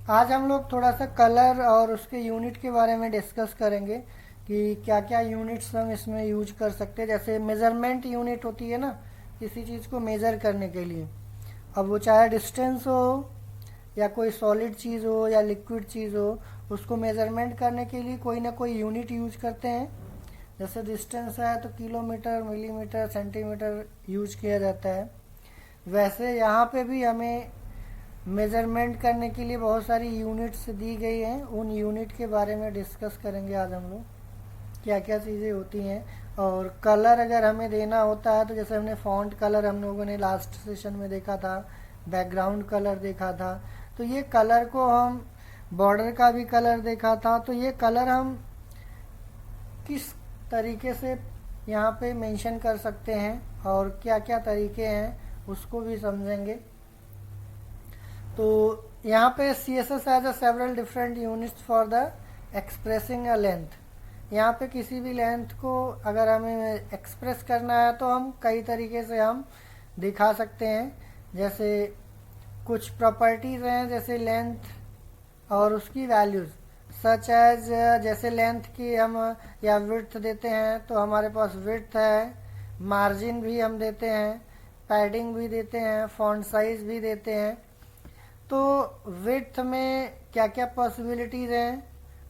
आज हम लोग थोड़ा सा कलर और उसके यूनिट के बारे में डिस्कस करेंगे कि क्या क्या यूनिट्स हम इसमें यूज कर सकते हैं। जैसे मेज़रमेंट यूनिट होती है ना, किसी चीज़ को मेज़र करने के लिए। अब वो चाहे डिस्टेंस हो या कोई सॉलिड चीज़ हो या लिक्विड चीज़ हो, उसको मेज़रमेंट करने के लिए कोई ना कोई यूनिट यूज करते हैं। जैसे डिस्टेंस है तो किलोमीटर, मिलीमीटर, सेंटीमीटर यूज किया जाता है। वैसे यहाँ पे भी हमें मेज़रमेंट करने के लिए बहुत सारी यूनिट्स दी गई हैं। उन यूनिट के बारे में डिस्कस करेंगे आज हम लोग, क्या क्या चीज़ें होती हैं। और कलर अगर हमें देना होता है तो जैसे हमने फॉन्ट कलर हम लोगों ने लास्ट सेशन में देखा था, बैकग्राउंड कलर देखा था। तो ये कलर को हम, बॉर्डर का भी कलर देखा था, तो ये कलर हम किस तरीके से यहाँ पे मेंशन कर सकते हैं और क्या क्या तरीके हैं उसको भी समझेंगे। तो यहाँ पे C S S has several different units for the expressing a length. यहाँ पे किसी भी लेंथ को अगर हमें एक्सप्रेस करना है तो हम कई तरीके से हम दिखा सकते हैं। जैसे कुछ प्रॉपर्टीज़ हैं, जैसे लेंथ और उसकी वैल्यूज़, सच एज जैसे लेंथ की हम या विड्थ देते हैं तो हमारे पास विड्थ है, मार्जिन भी हम देते हैं, पैडिंग भी देते हैं, फॉन्ट साइज भी देते हैं। तो विड्थ में क्या क्या पॉसिबिलिटीज़ हैं,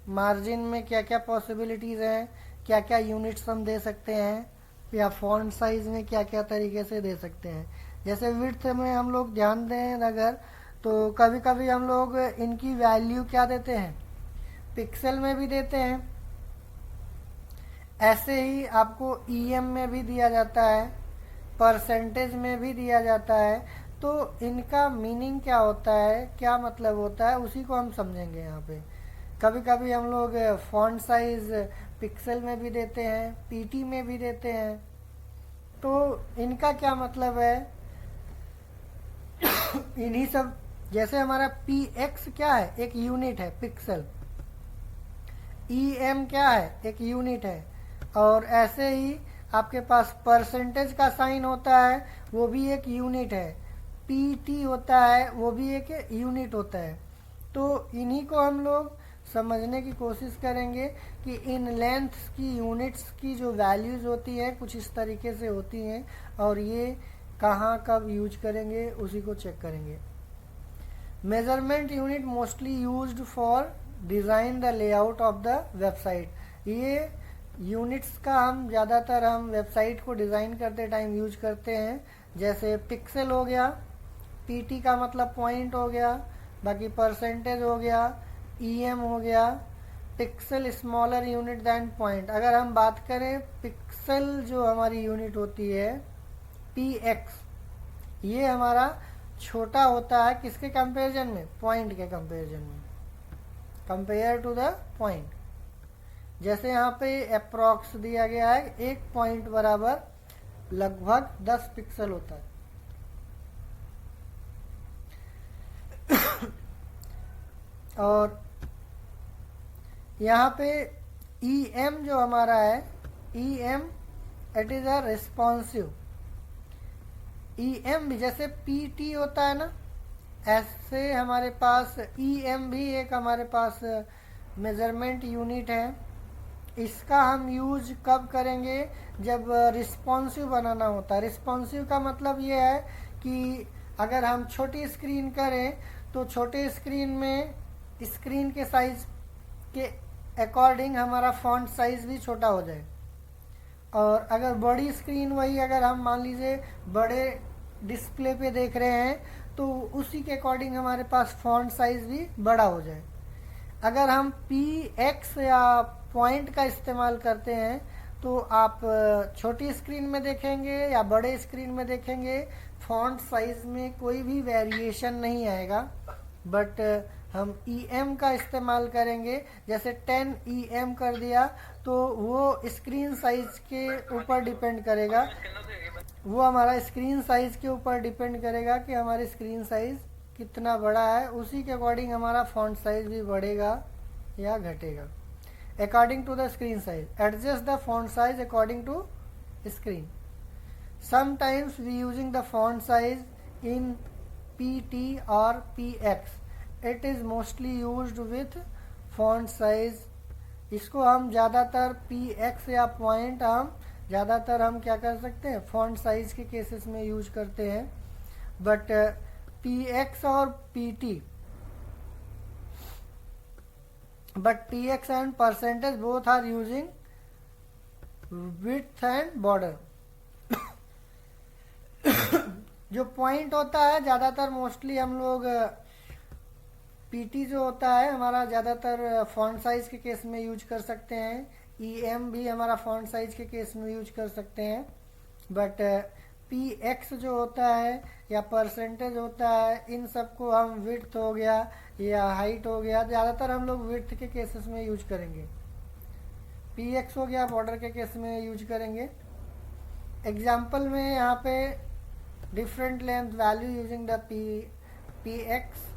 मार्जिन में क्या क्या पॉसिबिलिटीज़ हैं, क्या क्या यूनिट्स हम दे सकते हैं, या फॉन्ट साइज में क्या क्या तरीके से दे सकते हैं। जैसे विड्थ में हम लोग ध्यान दें अगर, तो कभी कभी हम लोग इनकी वैल्यू क्या देते हैं, पिक्सल में भी देते हैं। ऐसे ही आपको ईएम में भी दिया जाता है, परसेंटेज में भी दिया जाता है। तो इनका मीनिंग क्या होता है, क्या मतलब होता है, उसी को हम समझेंगे यहाँ पे। कभी कभी हम लोग फॉन्ट साइज पिक्सल में भी देते हैं, पीटी में भी देते हैं। तो इनका क्या मतलब है, इन्हीं सब, जैसे हमारा पी एक्स क्या है, एक यूनिट है पिक्सल। ई एम क्या है, एक यूनिट है। और ऐसे ही आपके पास परसेंटेज का साइन होता है, वो भी एक यूनिट है। पी टी होता है, वो भी एक यूनिट होता है। तो इन्हीं को हम लोग समझने की कोशिश करेंगे कि इन लेंथ्स की यूनिट्स की जो वैल्यूज़ होती हैं कुछ इस तरीके से होती हैं, और ये कहाँ कब यूज करेंगे उसी को चेक करेंगे। Measurement unit mostly used for design the layout of the website. ये यूनिट्स का हम वेबसाइट को डिज़ाइन करते टाइम यूज करते हैं। जैसे पिक्सल हो गया, पीटी का मतलब पॉइंट हो गया, बाकी परसेंटेज हो गया, ईएम हो गया। Pixel smaller unit than point. अगर हम बात करें पिक्सल जो हमारी यूनिट होती है पी एक्स, ये हमारा छोटा होता है किसके कंपैरिजन में, पॉइंट के कंपैरिजन में, कंपेयर टू द पॉइंट। जैसे यहाँ पे अप्रॉक्स दिया गया है, एक पॉइंट बराबर लगभग 10 पिक्सल होता है। और यहाँ पे ई एम जो हमारा है, E M it is a responsive. E M भी जैसे पी टी होता है ना, ऐसे हमारे पास ई एम भी एक हमारे पास मेजरमेंट यूनिट है। इसका हम यूज कब करेंगे, जब रिस्पॉन्सिव बनाना होता है। रिस्पॉन्सिव का मतलब ये है कि अगर हम छोटी स्क्रीन करें तो छोटे स्क्रीन में स्क्रीन के साइज के अकॉर्डिंग हमारा फॉन्ट साइज भी छोटा हो जाए। और अगर बड़ी स्क्रीन, वही अगर हम मान लीजिए बड़े डिस्प्ले पे देख रहे हैं तो उसी के अकॉर्डिंग हमारे पास फॉन्ट साइज भी बड़ा हो जाए। अगर हम पी एक्स या पॉइंट का इस्तेमाल करते हैं तो आप छोटी स्क्रीन में देखेंगे या बड़े स्क्रीन में देखेंगे, फॉन्ट साइज में कोई भी वेरिएशन नहीं आएगा। बट हम ई एम का इस्तेमाल करेंगे, जैसे 10 ई एम कर दिया तो वो स्क्रीन साइज के ऊपर डिपेंड करेगा, वो हमारा स्क्रीन साइज के ऊपर डिपेंड करेगा कि हमारी स्क्रीन साइज कितना बड़ा है, उसी के अकॉर्डिंग हमारा फॉन्ट साइज भी बढ़ेगा या घटेगा। According to the screen size, adjust the font size according to screen. Sometimes we using the font size in P T और P X it is mostly used with font size. इसको हम ज़्यादातर px या point ज़्यादातर हम क्या कर सकते हैं, फॉन्ट साइज के केसेस में यूज करते हैं। बट px और pt, but px and percentage both are using width and border। जो पॉइंट होता है ज़्यादातर मोस्टली हम लोग pt जो होता है हमारा ज़्यादातर फॉन्ट साइज के केस में यूज कर सकते हैं। em भी हमारा फॉन्ट साइज के केस में यूज कर सकते हैं। बट px जो होता है या परसेंटेज होता है, इन सबको हम विड्थ हो गया या हाइट हो गया, ज़्यादातर हम लोग विड्थ के केसेस में यूज करेंगे। px हो गया बॉर्डर के केस में यूज करेंगे। एग्जाम्पल में यहाँ पे different length value using the px।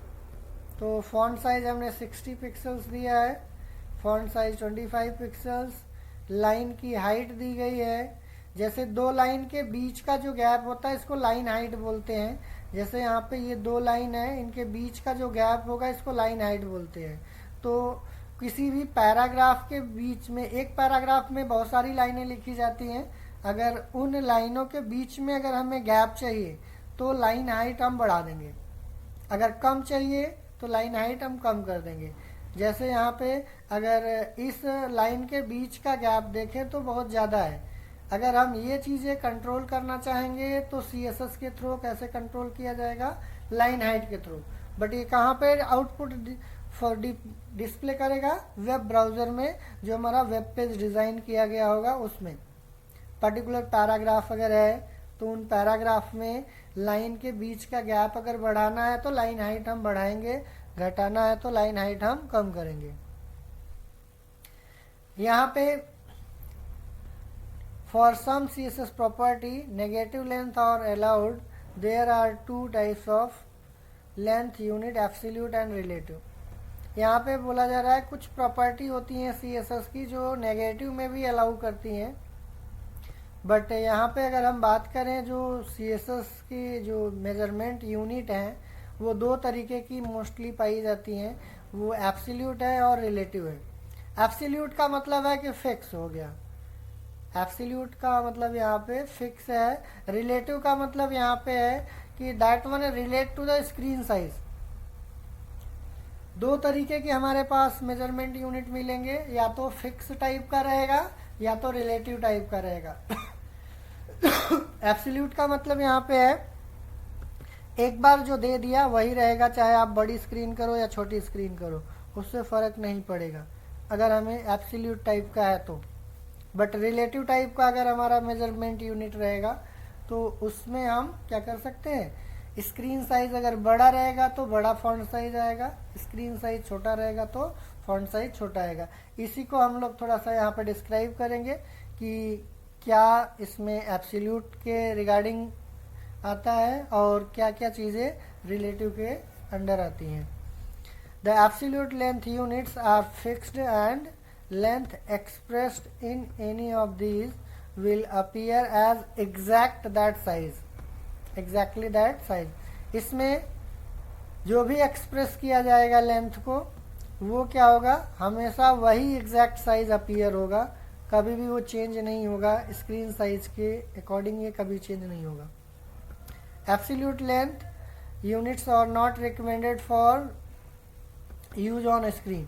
तो फॉन्ट साइज हमने 60 पिक्सल्स दिया है, फॉन्ट साइज 25 पिक्सल्स, लाइन की हाइट दी गई है। जैसे दो लाइन के बीच का जो गैप होता है इसको लाइन हाइट बोलते हैं। जैसे यहाँ पे ये दो लाइन है, इनके बीच का जो गैप होगा इसको लाइन हाइट बोलते हैं। तो किसी भी पैराग्राफ के बीच में, एक पैराग्राफ में बहुत सारी लाइनें लिखी जाती हैं, अगर उन लाइनों के बीच में अगर हमें गैप चाहिए तो लाइन हाइट हम बढ़ा देंगे, अगर कम चाहिए तो लाइन हाइट हम कम कर देंगे। जैसे यहाँ पे अगर इस लाइन के बीच का गैप देखें तो बहुत ज़्यादा है, अगर हम ये चीज़ें कंट्रोल करना चाहेंगे तो CSS के थ्रू कैसे कंट्रोल किया जाएगा, लाइन हाइट के थ्रू। बट ये कहाँ पे आउटपुट फॉर डिस्प्ले करेगा, वेब ब्राउज़र में, जो हमारा वेब पेज डिज़ाइन किया गया होगा उसमें। पर्टिकुलर पैराग्राफ अगर है तो उन पैराग्राफ में लाइन के बीच का गैप अगर बढ़ाना है तो लाइन हाइट हम बढ़ाएंगे, घटाना है तो लाइन हाइट हम कम करेंगे। यहाँ पे for some CSS property negative length are allowed, there are two types of length unit, absolute and relative। यहाँ पे बोला जा रहा है कुछ प्रॉपर्टी होती हैं CSS की जो नेगेटिव में भी अलाउ करती हैं। बट यहाँ पे अगर हम बात करें जो CSS की जो मेजरमेंट यूनिट हैं वो दो तरीके की मोस्टली पाई जाती हैं, वो एब्सोल्यूट है और रिलेटिव है। एब्सोल्यूट का मतलब है कि फिक्स हो गया, एब्सोल्यूट का मतलब यहाँ पे फिक्स है। रिलेटिव का मतलब यहाँ पे है कि that one relate to the screen size. दो तरीके के हमारे पास मेजरमेंट यूनिट मिलेंगे, या तो फिक्स टाइप का रहेगा या तो रिलेटिव टाइप का रहेगा। एब्सोल्यूट का मतलब यहाँ पे है एक बार जो दे दिया वही रहेगा, चाहे आप बड़ी स्क्रीन करो या छोटी स्क्रीन करो, उससे फर्क नहीं पड़ेगा अगर हमें एब्सोल्यूट टाइप का है तो। बट रिलेटिव टाइप का अगर हमारा मेजरमेंट यूनिट रहेगा तो उसमें हम क्या कर सकते हैं, स्क्रीन साइज अगर बड़ा रहेगा तो बड़ा फॉन्ट साइज आएगा, स्क्रीन साइज छोटा रहेगा तो फॉन्ट साइज छोटा आएगा। इसी को हम लोग थोड़ा सा यहाँ पे डिस्क्राइब करेंगे कि क्या इसमें एब्सोल्यूट के रिगार्डिंग आता है और क्या क्या चीज़ें रिलेटिव के अंडर आती हैं। The absolute length units are fixed and length expressed in any of these will appear as exactly that size। इसमें जो भी एक्सप्रेस किया जाएगा लेंथ को वो क्या होगा, हमेशा वही एग्जैक्ट साइज अपीयर होगा, कभी भी वो चेंज नहीं होगा, स्क्रीन साइज के अकॉर्डिंग ये कभी चेंज नहीं होगा। Absolute length units are not recommended for use on screen.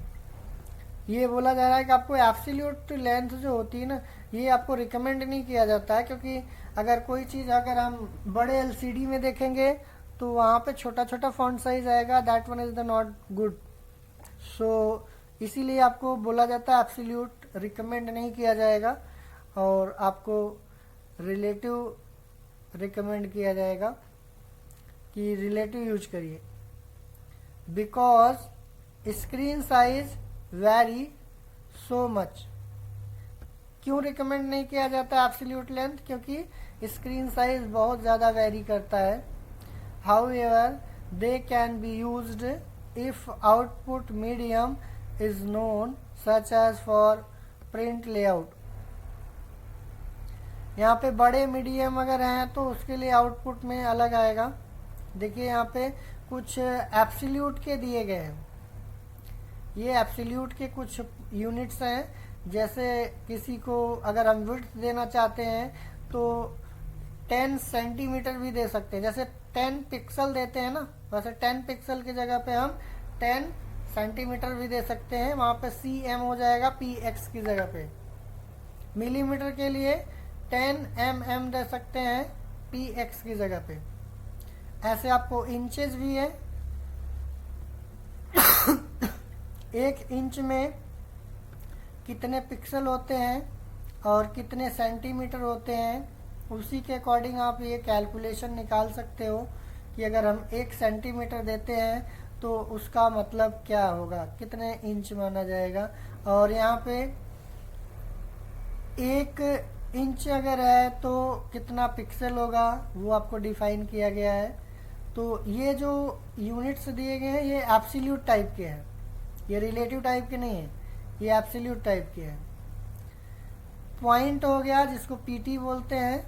ये बोला जा रहा है कि आपको एब्सोल्यूट लेंथ जो होती है ना, ये आपको रिकमेंड नहीं किया जाता है, क्योंकि अगर कोई चीज़ अगर हम बड़े LCD में देखेंगे तो वहाँ पे छोटा छोटा फॉन्ट साइज आएगा, that one is the not good. So इसीलिए आपको बोला जाता है एब्सोल्यूट रिकमेंड नहीं किया जाएगा और आपको रिलेटिव रिकमेंड किया जाएगा कि रिलेटिव यूज करिए। Because screen size vary so much. क्यों रिकमेंड नहीं किया जाता एब्सोल्यूट लेंथ, क्योंकि स्क्रीन साइज बहुत ज़्यादा वेरी करता है। However they can be used if output medium is known such as for print layout. यहाँ पे बड़े मीडियम अगर हैं तो उसके लिए आउटपुट में अलग आएगा। देखिए यहाँ पे कुछ एब्सोल्यूट के दिए गए हैं। ये एब्सोल्यूट के कुछ यूनिट्स हैं। जैसे किसी को अगर हम विड्थ देना चाहते हैं तो 10 सेंटीमीटर भी दे सकते हैं। जैसे 10 पिक्सल देते हैं ना, वैसे 10 पिक्सल की जगह पे हम 10 सेंटीमीटर भी दे सकते हैं। वहाँ पे cm हो जाएगा px की जगह पे। मिलीमीटर के लिए 10 mm दे सकते हैं px की जगह पे। ऐसे आपको इंचेस भी है। 1 इंच में कितने पिक्सल होते हैं और कितने सेंटीमीटर होते हैं, उसी के अकॉर्डिंग आप ये कैलकुलेशन निकाल सकते हो कि अगर हम 1 सेंटीमीटर देते हैं तो उसका मतलब क्या होगा, कितने इंच माना जाएगा। और यहाँ पे 1 इंच अगर है तो कितना पिक्सल होगा वो आपको डिफाइन किया गया है। तो ये जो यूनिट्स दिए गए हैं ये एब्सोल्यूट टाइप के हैं, ये रिलेटिव टाइप के नहीं है, ये एब्सोल्यूट टाइप के हैं। पॉइंट हो गया जिसको पीटी बोलते हैं,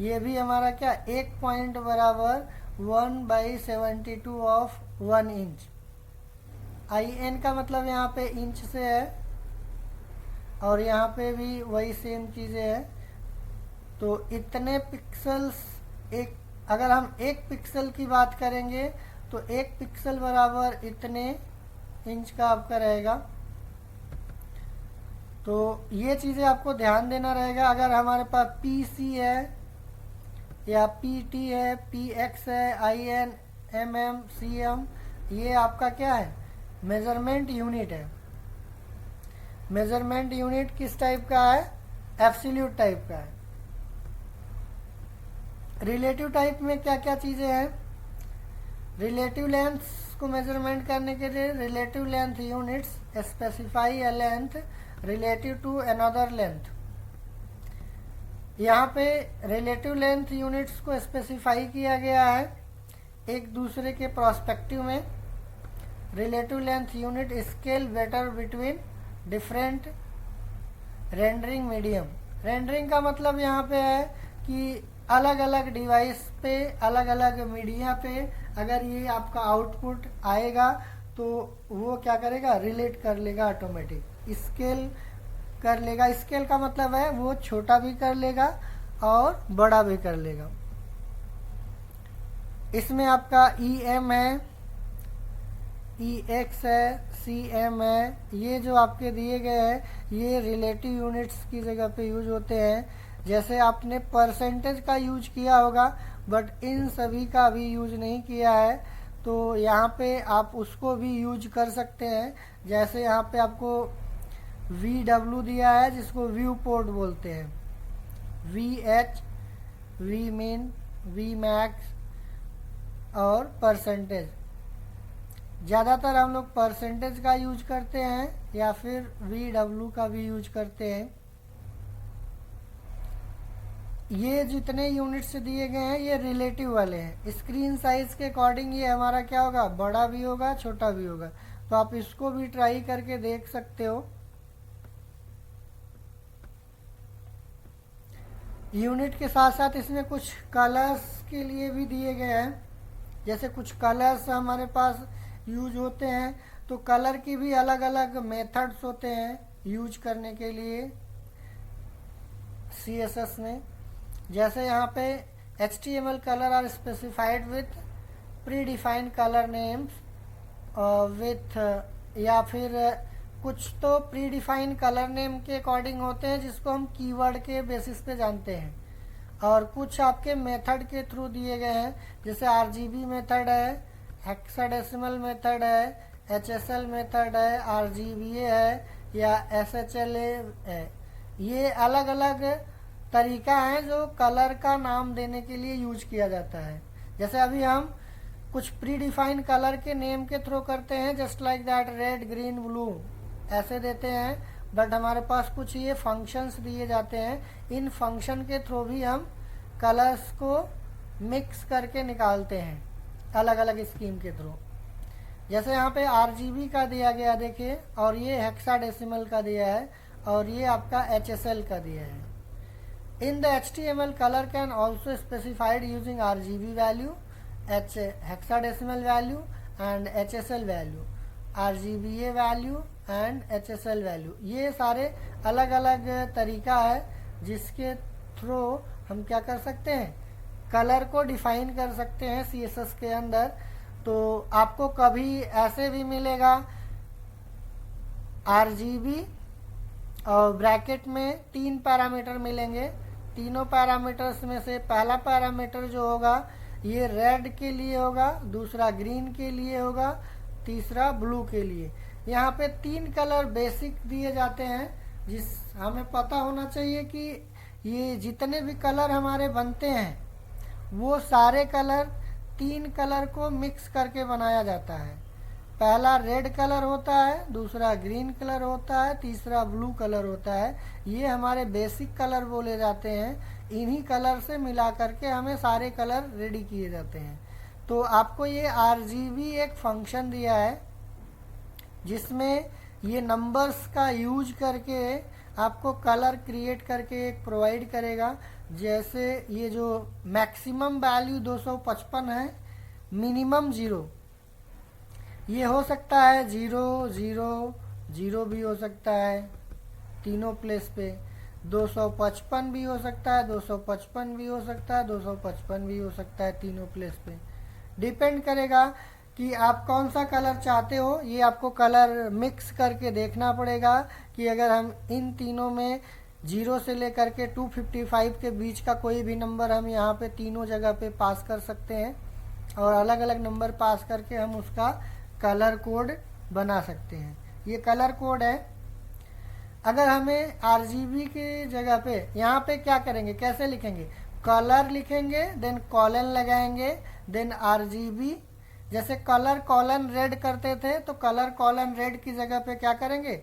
ये भी हमारा क्या, 1 पॉइंट बराबर 1/72 ऑफ 1 इंच। IN का मतलब यहाँ पे इंच से है और यहाँ पे भी वही सेम चीज़ें है। तो इतने पिक्सल्स, एक अगर हम 1 पिक्सल की बात करेंगे तो 1 पिक्सल बराबर इतने इंच का आपका रहेगा। तो ये चीज़ें आपको ध्यान देना रहेगा। अगर हमारे पास PC है या PT है, PX है, IN, MM, CM, ये आपका क्या है, मेजरमेंट यूनिट है। मेजरमेंट यूनिट किस टाइप का है, एब्सोल्यूट टाइप का है। रिलेटिव टाइप में क्या क्या चीज़ें हैं, रिलेटिव लेंथ को मेजरमेंट करने के लिए relative length units specify a length relative to another length. यहाँ पे रिलेटिव लेंथ यूनिट्स को स्पेसिफाई किया गया है एक दूसरे के प्रोस्पेक्टिव में। Relative length unit scale better between different rendering medium. Rendering का मतलब यहाँ पे है कि अलग अलग डिवाइस पे, अलग अलग मीडिया पे अगर ये आपका आउटपुट आएगा तो वो क्या करेगा, रिलेट कर लेगा, ऑटोमेटिक स्केल कर लेगा। स्केल का मतलब है वो छोटा भी कर लेगा और बड़ा भी कर लेगा। इसमें आपका EM है, EX है, CM है, ये जो आपके दिए गए हैं ये रिलेटिव यूनिट्स की जगह पे यूज होते हैं। जैसे आपने परसेंटेज का यूज किया होगा बट इन सभी का भी यूज नहीं किया है, तो यहाँ पे आप उसको भी यूज कर सकते हैं। जैसे यहाँ पे आपको VW दिया है जिसको व्यू पोर्ट बोलते हैं, VH, Vmin, Vmax और परसेंटेज। ज़्यादातर हम लोग परसेंटेज का यूज करते हैं या फिर VW का भी यूज करते हैं। ये जितने यूनिट्स दिए गए हैं ये रिलेटिव वाले हैं। स्क्रीन साइज के अकॉर्डिंग ये हमारा क्या होगा, बड़ा भी होगा छोटा भी होगा। तो आप इसको भी ट्राई करके देख सकते हो। यूनिट के साथ साथ इसमें कुछ कलर्स के लिए भी दिए गए हैं। जैसे कुछ कलर्स हमारे पास यूज होते हैं तो कलर की भी अलग अलग मेथड्स होते हैं यूज करने के लिए CSS में। जैसे यहाँ पे HTML colour are specified with predefined colour names with, या फिर कुछ तो प्री डिफाइंड कलर नेम के अकॉर्डिंग होते हैं जिसको हम कीवर्ड के बेसिस पे जानते हैं, और कुछ आपके मेथड के थ्रू दिए गए हैं। जैसे RGB मेथड है, हेक्साडेसिमल मेथड है, HSL मेथड है, RGBA है या SHLA है। ये अलग अलग तरीका है जो कलर का नाम देने के लिए यूज किया जाता है। जैसे अभी हम कुछ प्री डिफाइंड कलर के नेम के थ्रू करते हैं, just like that red, green, blue ऐसे देते हैं, बट हमारे पास कुछ ये फंक्शंस दिए जाते हैं। इन फंक्शन के थ्रू भी हम कलर्स को मिक्स करके निकालते हैं अलग अलग स्कीम के थ्रू। जैसे यहाँ पे RGB का दिया गया देखिए, और ये हेक्साडेसिमल का दिया है, और ये आपका HSL का दिया है। In the HTML, color can also specified using RGB value hexadecimal value and HSL value, RGBA value and HSL value. ये सारे अलग अलग तरीका है जिसके थ्रू हम क्या कर सकते हैं, कलर को डिफाइन कर सकते हैं CSS के अंदर। तो आपको कभी ऐसे भी मिलेगा RGB और ब्रैकेट में 3 पैरामीटर मिलेंगे। तीनों पैरामीटर्स में से पहला पैरामीटर जो होगा ये रेड के लिए होगा, दूसरा ग्रीन के लिए होगा, तीसरा ब्लू के लिए। यहाँ पे 3 कलर बेसिक दिए जाते हैं, जिस हमें पता होना चाहिए कि ये जितने भी कलर हमारे बनते हैं वो सारे कलर 3 कलर को मिक्स करके बनाया जाता है। पहला रेड कलर होता है, दूसरा ग्रीन कलर होता है, तीसरा ब्लू कलर होता है। ये हमारे बेसिक कलर बोले जाते हैं। इन्हीं कलर से मिला करके हमें सारे कलर रेडी किए जाते हैं। तो आपको ये RGB एक फंक्शन दिया है जिसमें ये नंबर्स का यूज करके आपको कलर क्रिएट करके एक प्रोवाइड करेगा। जैसे ये जो मैक्सिमम वैल्यू 255 है, मिनिमम 0, ये हो सकता है 0 0 0 भी हो सकता है तीनों प्लेस पे, 255 भी हो सकता है, 255 भी हो सकता है, 255 भी हो सकता है तीनों प्लेस पे। डिपेंड करेगा कि आप कौन सा कलर चाहते हो। ये आपको कलर मिक्स करके देखना पड़ेगा कि अगर हम इन तीनों में 0 से लेकर के 255 के बीच का कोई भी नंबर हम यहाँ पे तीनों जगह पे पास कर सकते हैं और अलग अलग नंबर पास करके हम उसका कलर कोड बना सकते हैं। ये कलर कोड है। अगर हमें RGB की जगह पे यहाँ पे क्या करेंगे, कैसे लिखेंगे, कलर लिखेंगे, देन कॉलन लगाएंगे, देन RGB। जैसे कलर कॉलन रेड करते थे तो कलर कॉलन रेड की जगह पे क्या करेंगे,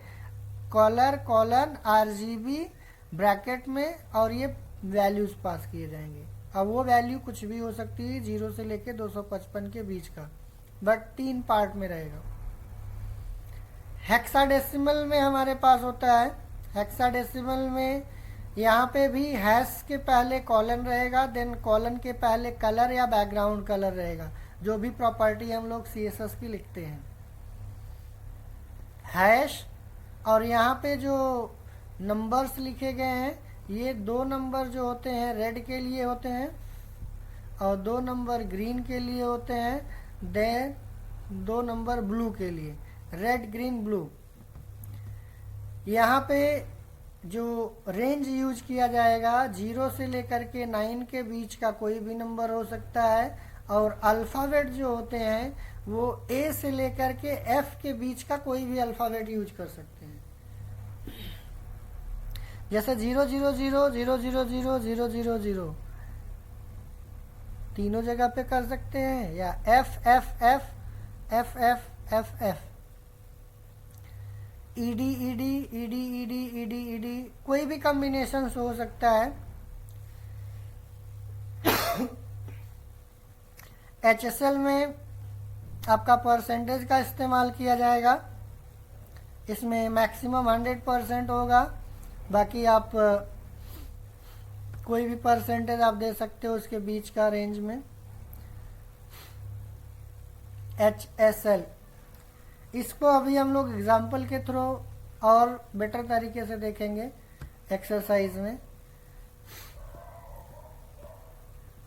कलर कॉलन RGB ब्रैकेट में, और ये वैल्यूज पास किए जाएंगे। अब वो वैल्यू कुछ भी हो सकती है 0 से लेके 255 के बीच का, बट 3 पार्ट में रहेगा। हेक्साडेसिमल में हमारे पास होता है, हेक्साडेसिमल में यहाँ पे भी हैश के पहले कॉलन रहेगा, देन कॉलन के पहले कलर या बैकग्राउंड कलर रहेगा, जो भी प्रॉपर्टी हम लोग CSS की लिखते हैं। हैश, और यहाँ पे जो नंबर्स लिखे गए हैं, ये 2 नंबर जो होते हैं रेड के लिए होते हैं और 2 नंबर ग्रीन के लिए होते हैं, देन 2 नंबर ब्लू के लिए, रेड ग्रीन ब्लू। यहाँ पे जो रेंज यूज किया जाएगा 0 से लेकर के 9 के बीच का कोई भी नंबर हो सकता है, और अल्फ़ाबेट जो होते हैं वो A से लेकर के F के बीच का कोई भी अल्फ़ाबेट यूज कर सकते हैं। जैसे 0 0 0 0 0 0 0 0 0 तीनों जगह पे कर सकते हैं, या F F F F F F F, ED ED ED ED ED ED, कोई भी कॉम्बिनेशन हो सकता है। HSL में आपका परसेंटेज का इस्तेमाल किया जाएगा। इसमें मैक्सिमम 100% होगा, बाकी आप कोई भी परसेंटेज आप दे सकते हो उसके बीच का रेंज में। HSL, इसको अभी हम लोग एग्जाम्पल के थ्रू और बेटर तरीके से देखेंगे एक्सरसाइज में।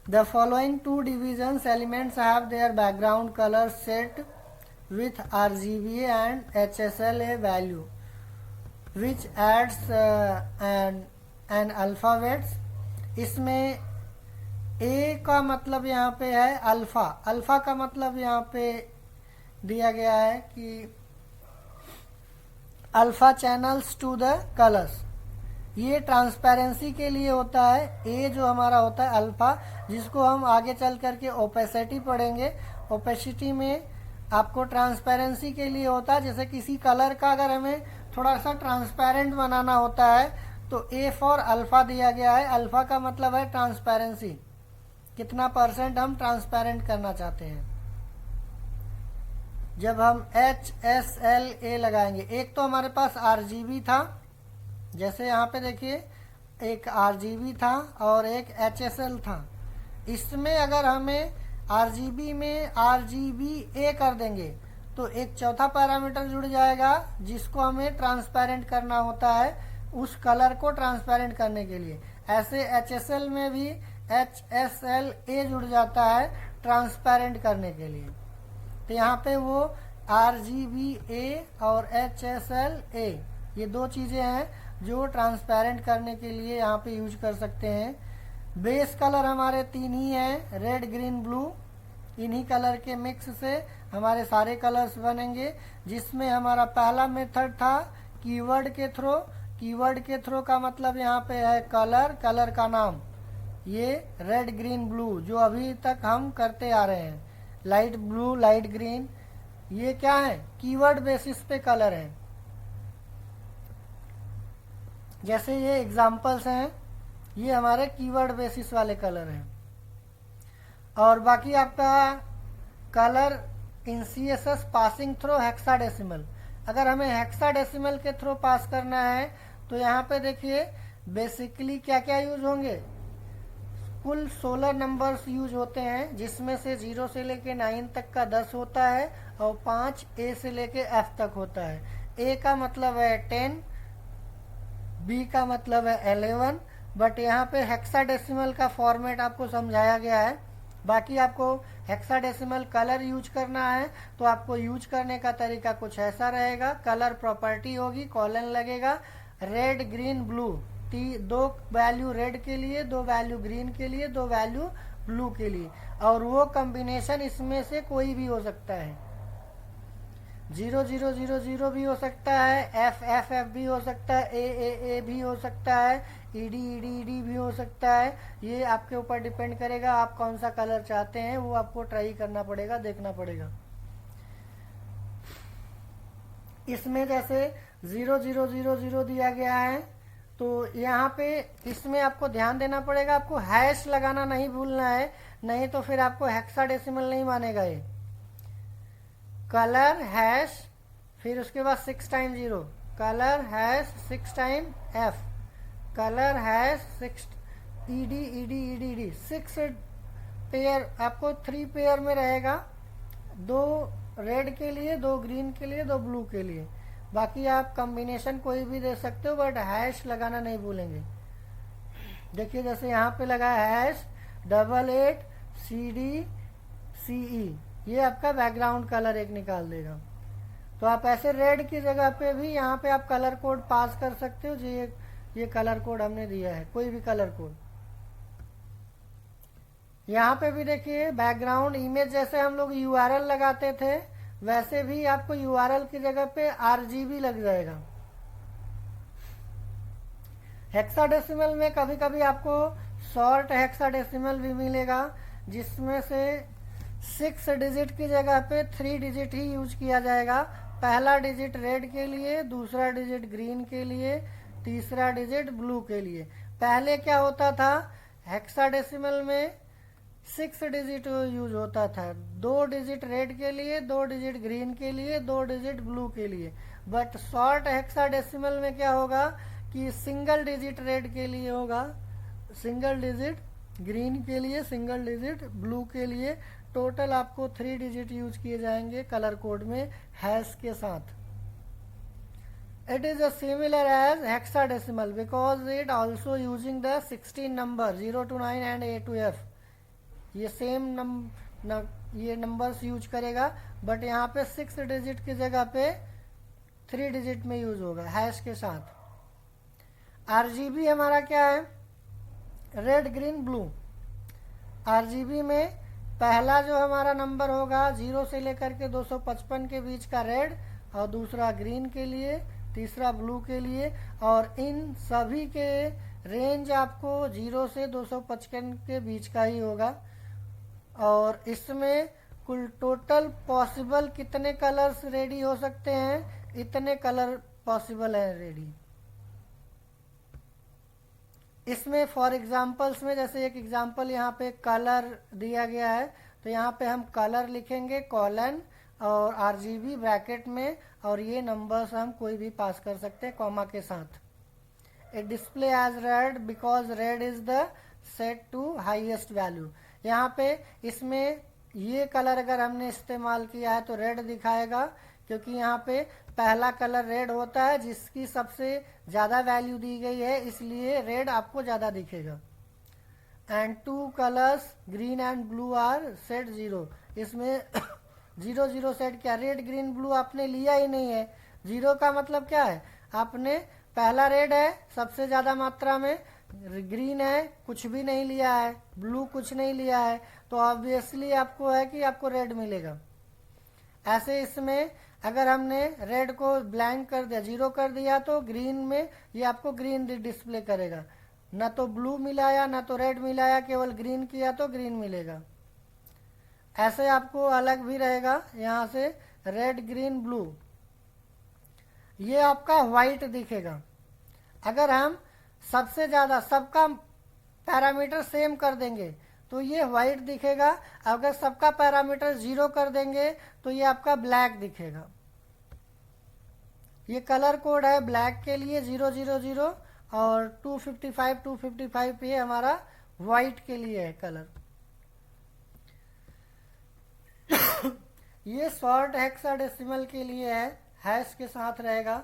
The following 2 divisions elements have their background color set with RGBA and HSL a value which adds an alphabets। इसमें A का मतलब यहाँ पे है अल्फा, अल्फा का मतलब यहाँ पे दिया गया है कि alpha channels to the colours. ये ट्रांसपेरेंसी के लिए होता है। ए जो हमारा होता है अल्फा, जिसको हम आगे चल करके ओपेसिटी पढ़ेंगे। ओपेसिटी में आपको ट्रांसपेरेंसी के लिए होता है। जैसे किसी कलर का अगर हमें थोड़ा सा ट्रांसपेरेंट बनाना होता है तो ए फॉर अल्फा दिया गया है। अल्फा का मतलब है ट्रांसपेरेंसी, कितना % हम ट्रांसपेरेंट करना चाहते हैं। जब हम HSLA लगाएंगे, एक तो हमारे पास RGB था, जैसे यहाँ पे देखिए एक RGB था और एक HSL था। इसमें अगर हमें RGB में RGBA कर देंगे तो एक चौथा पैरामीटर जुड़ जाएगा जिसको हमें ट्रांसपेरेंट करना होता है उस कलर को ट्रांसपेरेंट करने के लिए। ऐसे HSL में भी HSLA जुड़ जाता है ट्रांसपेरेंट करने के लिए। तो यहाँ पे वो RGBA और HSLA ये दो चीज़ें हैं जो ट्रांसपेरेंट करने के लिए यहाँ पे यूज कर सकते हैं। बेस कलर हमारे तीन ही हैं, रेड ग्रीन ब्लू। इन्हीं कलर के मिक्स से हमारे सारे कलर्स बनेंगे, जिसमें हमारा पहला मेथड था कीवर्ड के थ्रू। कीवर्ड के थ्रू का मतलब यहाँ पे है कलर, कलर का नाम, ये रेड ग्रीन ब्लू जो अभी तक हम करते आ रहे हैं, लाइट ब्लू लाइट ग्रीन, ये क्या है कीवर्ड बेसिस पे कलर है। जैसे ये एग्जांपल्स हैं, ये हमारे कीवर्ड बेसिस वाले कलर हैं। और बाकी आपका कलर इन CSS पासिंग थ्रू हेक्साडेसिमल। अगर हमें हेक्साडेसिमल के थ्रू पास करना है तो यहाँ पे देखिए बेसिकली क्या क्या यूज होंगे। कुल 16 नंबर्स यूज होते हैं, जिसमें से 0 से लेके 9 तक का 10 होता है और 5 A से लेके F तक होता है। A का मतलब है 10, B का मतलब है 11, बट यहाँ पे हेक्साडेसिमल का फॉर्मेट आपको समझाया गया है। बाकी आपको हेक्साडेसिमल कलर यूज करना है तो आपको यूज करने का तरीका कुछ ऐसा रहेगा। कलर प्रॉपर्टी होगी, कॉलन लगेगा, रेड ग्रीन ब्लू, दो वैल्यू रेड के लिए, दो वैल्यू ग्रीन के लिए, दो वैल्यू ब्लू के लिए, और वो कॉम्बिनेशन इसमें से कोई भी हो सकता है। 0000 भी हो सकता है, FFF भी हो सकता है, AAA भी हो सकता है, ED भी हो सकता है। ये आपके ऊपर डिपेंड करेगा आप कौन सा कलर चाहते हैं, वो आपको ट्राई करना पड़ेगा, देखना पड़ेगा। इसमें जैसे 0000 दिया गया है तो यहाँ पे इसमें आपको ध्यान देना पड़ेगा, आपको हैश लगाना नहीं भूलना है, नहीं तो फिर आपको हेक्साडेसिमल नहीं मानेगा ये। कलर हैश, फिर उसके बाद 6 time 0, colour hash 6 time F, colour hash 6 ED 6 pair आपको 3 पेयर में रहेगा, 2 रेड के लिए, 2 ग्रीन के लिए, 2 ब्लू के लिए। बाकी आप कॉम्बिनेशन कोई भी दे सकते हो, बट हैश लगाना नहीं भूलेंगे। देखिए जैसे यहाँ पे लगा हैश 88CD CE, ये आपका बैकग्राउंड कलर एक निकाल देगा। तो आप ऐसे रेड की जगह पे भी यहाँ पे आप कलर कोड पास कर सकते हो। जो ये कलर कोड हमने दिया है, कोई भी कलर कोड। यहाँ पे भी देखिए बैकग्राउंड इमेज, जैसे हम लोग URL लगाते थे वैसे भी आपको URL की जगह पे RGB लग जाएगा। हेक्साडेसिमल में कभी कभी आपको शॉर्ट हेक्साडेसिमल भी मिलेगा, जिसमें से 6 डिजिट की जगह पे 3 डिजिट ही यूज किया जाएगा। पहला डिजिट रेड के लिए, दूसरा डिजिट ग्रीन के लिए, तीसरा डिजिट ब्लू के लिए। पहले क्या होता था, हेक्साडेसिमल में 6 डिजिट यूज होता था, 2 डिजिट रेड के लिए, 2 डिजिट ग्रीन के लिए, 2 डिजिट ब्लू के लिए। बट शॉर्ट हेक्साडेसिमल में क्या होगा कि सिंगल डिजिट रेड के लिए होगा, सिंगल डिजिट ग्रीन के लिए, सिंगल डिजिट ब्लू के लिए। टोटल आपको 3 डिजिट यूज किए जाएंगे कलर कोड में हैश के साथ। It is a similar as hexadecimal because it also using the 16 number 0 to 9 and A to F। ये सेम ये नंबर्स यूज करेगा, बट यहाँ पे 6 डिजिट की जगह पे 3 डिजिट में यूज होगा हैश के साथ। RGB हमारा क्या है, रेड ग्रीन ब्लू। RGB में पहला जो हमारा नंबर होगा 0 से लेकर के 255 के बीच का रेड, और दूसरा ग्रीन के लिए, तीसरा ब्लू के लिए। और इन सभी के रेंज आपको 0 से 255 के बीच का ही होगा। और इसमें कुल टोटल पॉसिबल कितने कलर्स रेडी हो सकते हैं, इतने कलर पॉसिबल है रेडी। इसमें फॉर एग्जांपल्स में जैसे एक एग्जांपल यहाँ पे कलर दिया गया है, तो यहाँ पे हम कलर लिखेंगे कॉलन और RGB ब्रैकेट में, और ये नंबर्स हम कोई भी पास कर सकते हैं कॉमा के साथ। It display as red because red is the set to highest value. यहाँ पे इसमें ये कलर अगर हमने इस्तेमाल किया है तो रेड दिखाएगा, क्योंकि यहाँ पे पहला कलर रेड होता है जिसकी सबसे ज़्यादा वैल्यू दी गई है, इसलिए रेड आपको ज़्यादा दिखेगा। And two colours green and blue are set zero, इसमें जीरो जीरो सेट किया, रेड ग्रीन ब्लू आपने लिया ही नहीं है। जीरो का मतलब क्या है, आपने पहला रेड है सबसे ज़्यादा मात्रा में, ग्रीन है कुछ भी नहीं लिया है, ब्लू कुछ नहीं लिया है, तो ऑब्वियसली आपको है कि आपको रेड मिलेगा। ऐसे इसमें अगर हमने रेड को ब्लैंक कर दिया, जीरो कर दिया, तो ग्रीन में ये आपको ग्रीन डिस्प्ले करेगा। ना तो ब्लू मिलाया ना तो रेड मिलाया, केवल ग्रीन किया तो ग्रीन मिलेगा। ऐसे आपको अलग भी रहेगा, यहाँ से रेड ग्रीन ब्लू, ये आपका व्हाइट दिखेगा। अगर हम सबसे ज़्यादा सबका पैरामीटर सेम कर देंगे तो ये व्हाइट दिखेगा, अगर सबका पैरामीटर जीरो कर देंगे तो ये आपका ब्लैक दिखेगा। ये कलर कोड है ब्लैक के लिए 000 और 255 ये हमारा व्हाइट के लिए है कलर। ये शॉर्ट हेक्साडेसिमल के लिए है, हैश के साथ रहेगा,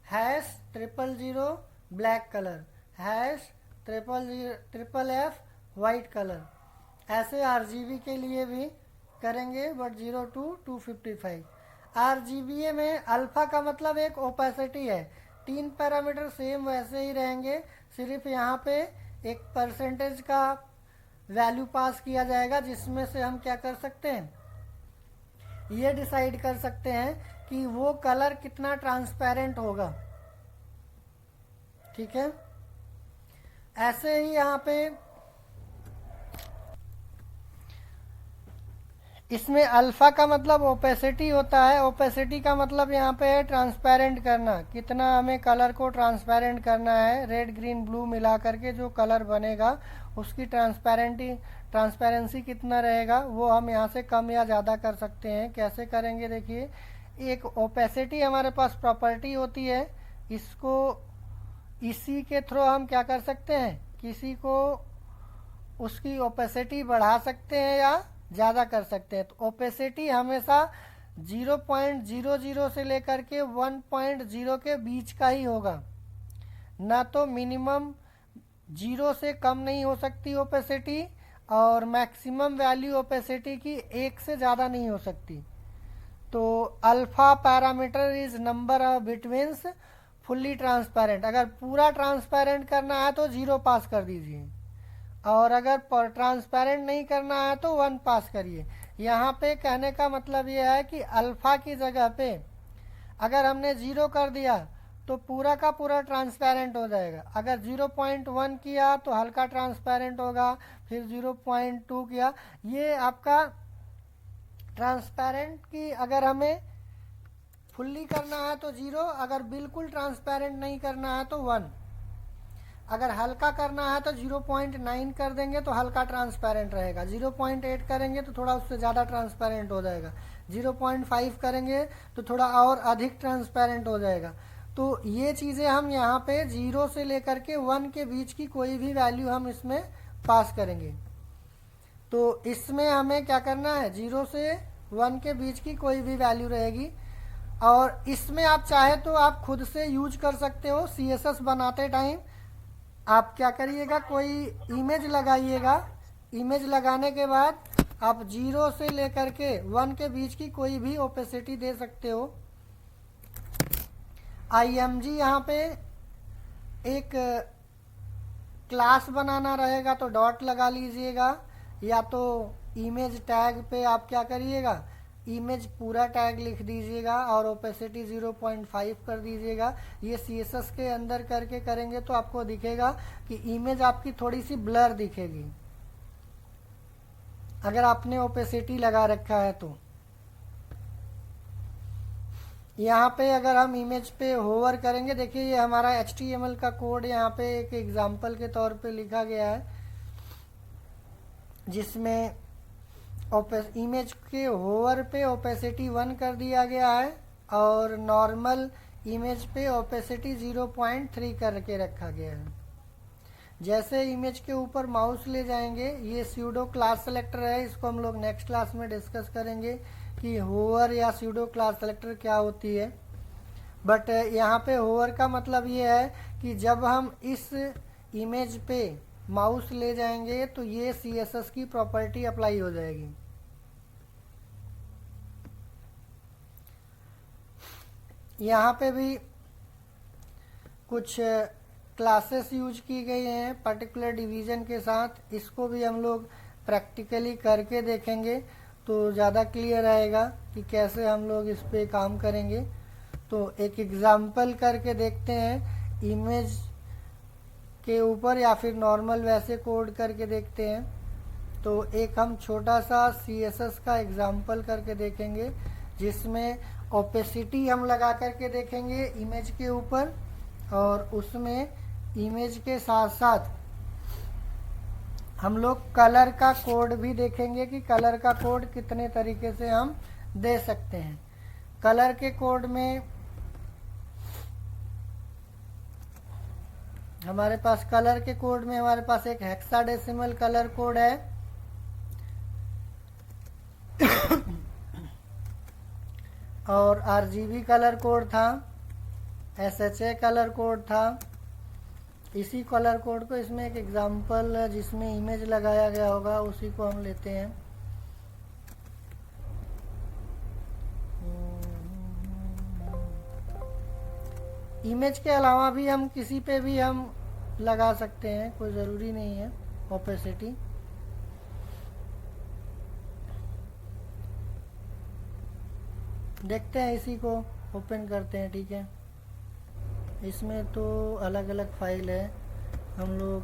hash 000 black colour, hash 000 white colour. ऐसे आरजीबी के लिए भी करेंगे, बट 0 to 255। आरजीबी में अल्फा का मतलब एक ओपेसिटी है, तीन पैरामीटर सेम वैसे ही रहेंगे, सिर्फ यहाँ पे एक परसेंटेज का वैल्यू पास किया जाएगा, जिसमें से हम क्या कर सकते हैं, ये डिसाइड कर सकते हैं कि वो कलर कितना ट्रांसपेरेंट होगा। ठीक है, ऐसे ही यहाँ पे इसमें अल्फा का मतलब ओपेसिटी होता है, ओपेसिटी का मतलब यहाँ पे है ट्रांसपेरेंट करना, कितना हमें कलर को ट्रांसपेरेंट करना है। रेड ग्रीन ब्लू मिला करके जो कलर बनेगा उसकी ट्रांसपेरेंसी कितना रहेगा, वो हम यहाँ से कम या ज़्यादा कर सकते हैं। कैसे करेंगे, देखिए, एक ओपेसिटी हमारे पास प्रॉपर्टी होती है, इसको इसी के थ्रू हम क्या कर सकते हैं, किसी को उसकी ओपेसिटी बढ़ा सकते हैं या ज़्यादा कर सकते हैं। तो ओपेसिटी हमेशा 0.00 से लेकर के 1.0 के बीच का ही होगा, ना तो मिनिमम 0 से कम नहीं हो सकती ओपेसिटी, और मैक्सिमम वैल्यू ओपेसिटी की 1 से ज़्यादा नहीं हो सकती। तो alpha parameter is number of betweens fully transparent. अगर पूरा ट्रांसपेरेंट करना है तो 0 पास कर दीजिए, और अगर ट्रांसपेरेंट नहीं करना है तो 1 पास करिए। यहाँ पे कहने का मतलब ये है कि अल्फा की जगह पे अगर हमने 0 कर दिया तो पूरा का पूरा ट्रांसपेरेंट हो जाएगा, अगर 0.1 किया तो हल्का ट्रांसपेरेंट होगा, फिर 0.2 किया, ये आपका ट्रांसपेरेंट की अगर हमें फुल्ली करना है तो 0, अगर बिल्कुल ट्रांसपेरेंट नहीं करना है तो 1, अगर हल्का करना है तो 0.9 कर देंगे तो हल्का ट्रांसपेरेंट रहेगा, 0.8 करेंगे तो थोड़ा उससे ज़्यादा ट्रांसपेरेंट हो जाएगा, 0.5 करेंगे तो थोड़ा और अधिक ट्रांसपेरेंट हो जाएगा। तो ये चीज़ें हम यहाँ पे 0 से लेकर के 1 के बीच की कोई भी वैल्यू हम इसमें पास करेंगे। तो इसमें हमें क्या करना है, 0 से 1 के बीच की कोई भी वैल्यू रहेगी। और इसमें आप चाहे तो आप खुद से यूज कर सकते हो, CSS बनाते टाइम आप क्या करिएगा, कोई इमेज लगाइएगा, इमेज लगाने के बाद आप 0 से लेकर के 1 के बीच की कोई भी ओपेसिटी दे सकते हो। IMG यहाँ पे एक क्लास बनाना रहेगा तो डॉट लगा लीजिएगा, या तो इमेज टैग पे आप क्या करिएगा, इमेज पूरा टैग लिख दीजिएगा और ओपेसिटी 0.5 कर दीजिएगा। ये CSS के अंदर करके करेंगे तो आपको दिखेगा कि इमेज आपकी थोड़ी सी ब्लर दिखेगी अगर आपने ओपेसिटी लगा रखा है तो। यहाँ पे अगर हम इमेज पे होवर करेंगे, देखिए ये हमारा HTML का कोड यहाँ पे एक एग्जाम्पल के तौर पे लिखा गया है, जिसमें इमेज के होवर पे ओपेसिटी 1 कर दिया गया है और नॉर्मल इमेज पे ओपेसिटी 0.3 करके रखा गया है। जैसे इमेज के ऊपर माउस ले जाएंगे, ये स्यूडो क्लास सेलेक्टर है, इसको हम लोग नेक्स्ट क्लास में डिस्कस करेंगे कि होवर या स्यूडो क्लास सेलेक्टर क्या होती है। बट यहाँ पे होवर का मतलब ये है कि जब हम इस इमेज पे माउस ले जाएंगे तो ये CSS की प्रॉपर्टी अप्लाई हो जाएगी। यहाँ पे भी कुछ क्लासेस यूज की गई हैं पर्टिकुलर डिवीज़न के साथ, इसको भी हम लोग प्रैक्टिकली करके देखेंगे तो ज़्यादा क्लियर रहेगा कि कैसे हम लोग इस पे काम करेंगे। तो एक एग्जाम्पल करके देखते हैं इमेज के ऊपर, या फिर नॉर्मल वैसे कोड करके देखते हैं। तो एक हम छोटा सा CSS का एग्जाम्पल करके देखेंगे जिसमें ओपेसिटी हम लगा करके देखेंगे इमेज के ऊपर, और उसमें इमेज के साथ साथ हम लोग कलर का कोड भी देखेंगे कि कलर का कोड कितने तरीके से हम दे सकते हैं। कलर के कोड में हमारे पास हमारे पास एक हेक्साडेसिमल कलर कोड है और RGB कलर कोड था, SHA कलर कोड था। इसी कलर कोड को इसमें एक एग्जांपल जिसमें इमेज लगाया गया होगा उसी को हम लेते हैं। इमेज के अलावा भी हम किसी पे भी हम लगा सकते हैं, कोई ज़रूरी नहीं है ओपेसिटी। देखते हैं, इसी को ओपन करते हैं। ठीक है, इसमें तो अलग अलग फाइल है, हम लोग